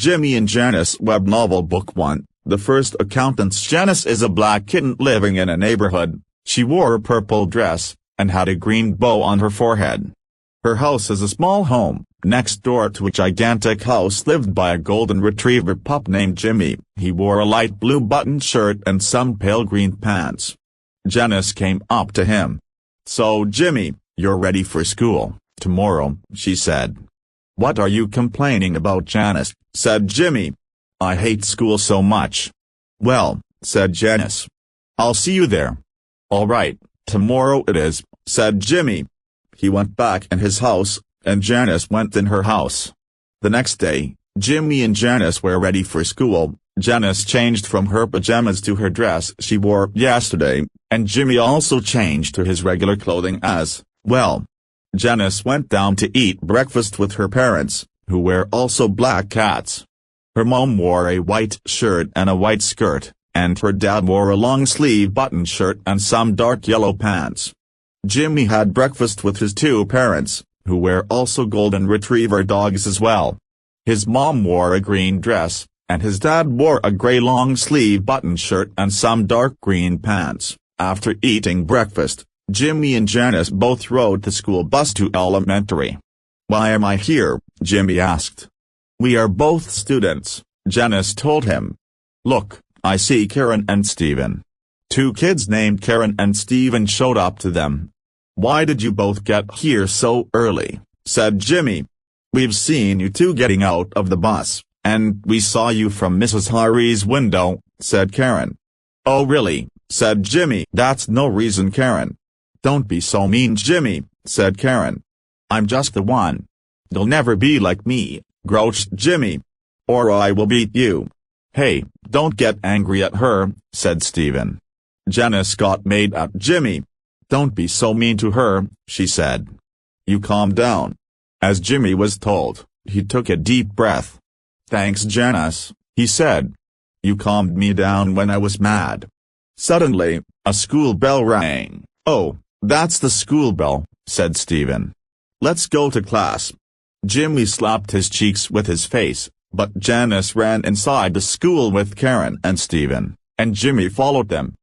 Jimmy and Janice Webnovel Book 1, The First Accountants. Janice is a black kitten living in a neighborhood. She wore a purple dress, and had a green bow on her forehead. Her house is a small home. Next door to a gigantic house lived by a golden retriever pup named Jimmy. He wore a light blue buttoned shirt and some pale green pants. Janice came up to him. "So Jimmy, you're ready for school tomorrow," she said. "What are you complaining about, Janice?" said Jimmy. "I hate school so much." "Well," said Janice, "I'll see you there." "All right, tomorrow it is," said Jimmy. He went back in his house, and Janice went in her house. The next day, Jimmy and Janice were ready for school. Janice changed from her pajamas to her dress she wore yesterday, and Jimmy also changed to his regular clothing as well. Janice went down to eat breakfast with her parents, who were also black cats. Her mom wore a white shirt and a white skirt, and her dad wore a long-sleeve button shirt and some dark yellow pants. Jimmy had breakfast with his two parents, who were also golden retriever dogs as well. His mom wore a green dress, and his dad wore a gray long-sleeve button shirt and some dark green pants. After eating breakfast, Jimmy and Janice both rode the school bus to elementary. "Why am I here?" Jimmy asked. "We are both students," Janice told him. "Look, I see Karen and Steven." Two kids named Karen and Steven showed up to them. "Why did you both get here so early?" said Jimmy. "We've seen you two getting out of the bus, and we saw you from Mrs. Harry's window," said Karen. "Oh really?" said Jimmy. "That's no reason, Karen." "Don't be so mean, Jimmy," said Karen. "I'm just the one." "You'll never be like me," grouched Jimmy. "Or I will beat you." "Hey, don't get angry at her," said Steven. Janice got mad at Jimmy. "Don't be so mean to her," she said. "You calm down." As Jimmy was told, he took a deep breath. "Thanks, Janice," he said. "You calmed me down when I was mad." Suddenly, a school bell rang. "Oh, that's the school bell," said Steven. "Let's go to class." Jimmy slapped his cheeks with his face, but Janice ran inside the school with Karen and Steven, and Jimmy followed them.